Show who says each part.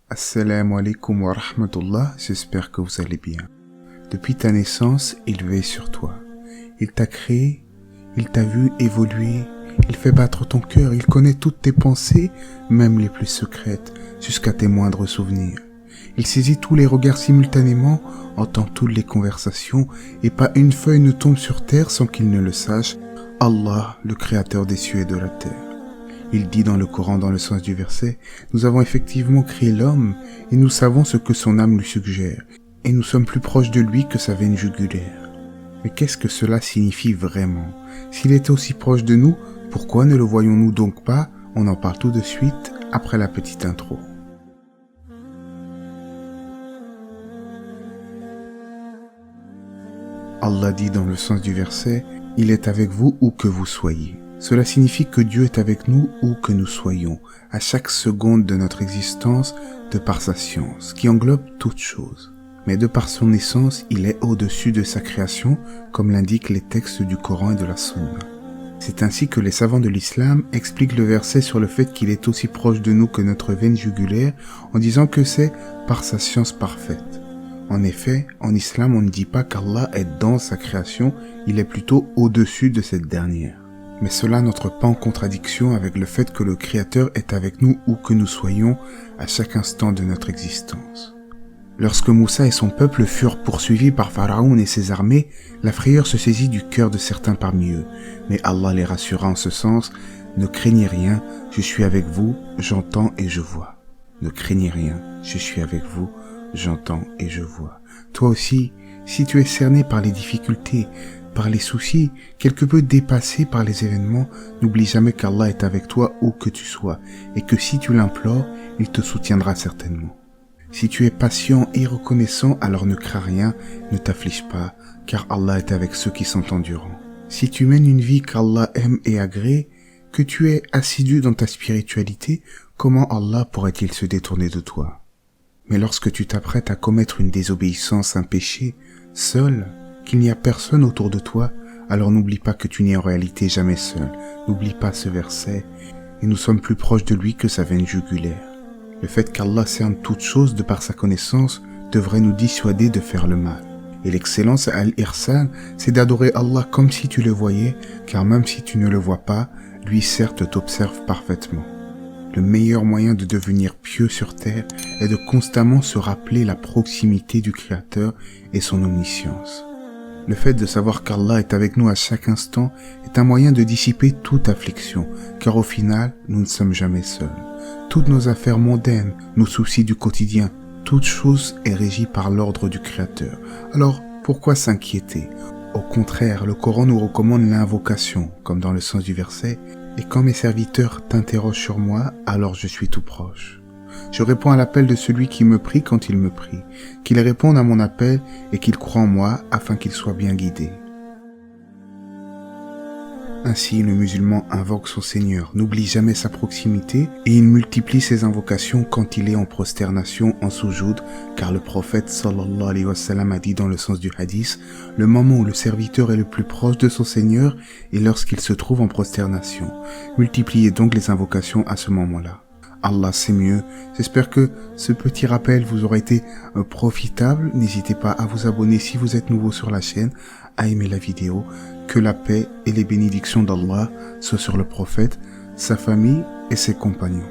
Speaker 1: Assalamu alaikum wa rahmatullah, j'espère que vous allez bien. Depuis ta naissance, il veille sur toi. Il t'a créé, il t'a vu évoluer, il fait battre ton cœur, il connaît toutes tes pensées, même les plus secrètes, jusqu'à tes moindres souvenirs. Il saisit tous les regards simultanément, entend toutes les conversations, et pas une feuille ne tombe sur terre sans qu'il ne le sache. Allah, le créateur des cieux et de la terre. Il dit dans le Coran, dans le sens du verset, « Nous avons effectivement créé l'homme, et nous savons ce que son âme lui suggère, et nous sommes plus proches de lui que sa veine jugulaire. » Mais qu'est-ce que cela signifie vraiment? S'il était aussi proche de nous, pourquoi ne le voyons-nous donc pas? On en parle tout de suite, après la petite intro. Allah dit dans le sens du verset, « Il est avec vous où que vous soyez. » Cela signifie que Dieu est avec nous où que nous soyons, à chaque seconde de notre existence, de par sa science, qui englobe toutes choses. Mais de par son essence, il est au-dessus de sa création, comme l'indiquent les textes du Coran et de la Sunna. C'est ainsi que les savants de l'islam expliquent le verset sur le fait qu'il est aussi proche de nous que notre veine jugulaire, en disant que c'est par sa science parfaite. En effet, en islam, on ne dit pas qu'Allah est dans sa création, il est plutôt au-dessus de cette dernière. Mais cela n'entre pas en contradiction avec le fait que le Créateur est avec nous où que nous soyons à chaque instant de notre existence. Lorsque Moussa et son peuple furent poursuivis par Pharaon et ses armées, la frayeur se saisit du cœur de certains parmi eux. Mais Allah les rassura en ce sens, « Ne craignez rien, je suis avec vous, j'entends et je vois. Ne craignez rien, je suis avec vous, j'entends et je vois. » Toi aussi, si tu es cerné par les difficultés, par les soucis, quelque peu dépassé par les événements, n'oublie jamais qu'Allah est avec toi où que tu sois, et que si tu l'implores, il te soutiendra certainement. Si tu es patient et reconnaissant, alors ne crains rien, ne t'afflige pas, car Allah est avec ceux qui sont endurants. Si tu mènes une vie qu'Allah aime et agrée, que tu es assidu dans ta spiritualité, comment Allah pourrait-il se détourner de toi? Mais lorsque tu t'apprêtes à commettre une désobéissance, un péché, seul, qu'il n'y a personne autour de toi, alors n'oublie pas que tu n'es en réalité jamais seul. N'oublie pas ce verset, et nous sommes plus proches de lui que sa veine jugulaire. Le fait qu'Allah cerne toutes choses de par sa connaissance devrait nous dissuader de faire le mal. Et l'excellence al-Ihsan, c'est d'adorer Allah comme si tu le voyais, car même si tu ne le vois pas, lui certes t'observe parfaitement. Le meilleur moyen de devenir pieux sur terre est de constamment se rappeler la proximité du Créateur et son omniscience. Le fait de savoir qu'Allah est avec nous à chaque instant est un moyen de dissiper toute affliction, car au final, nous ne sommes jamais seuls. Toutes nos affaires mondaines, nos soucis du quotidien, toute chose est régie par l'ordre du Créateur. Alors, pourquoi s'inquiéter? Au contraire, le Coran nous recommande l'invocation, comme dans le sens du verset, « Et quand mes serviteurs t'interrogent sur moi, alors je suis tout proche. » Je réponds à l'appel de celui qui me prie quand il me prie, qu'il réponde à mon appel et qu'il croie en moi afin qu'il soit bien guidé. Ainsi, le musulman invoque son Seigneur, n'oublie jamais sa proximité et il multiplie ses invocations quand il est en prosternation, en soujoud, car le prophète sallallahu alayhi wa sallam a dit dans le sens du hadith, le moment où le serviteur est le plus proche de son Seigneur est lorsqu'il se trouve en prosternation. Multipliez donc les invocations à ce moment-là. Allah c'est mieux. J'espère que ce petit rappel vous aura été profitable. N'hésitez pas à vous abonner si vous êtes nouveau sur la chaîne, à aimer la vidéo. Que la paix et les bénédictions d'Allah soient sur le prophète, sa famille et ses compagnons.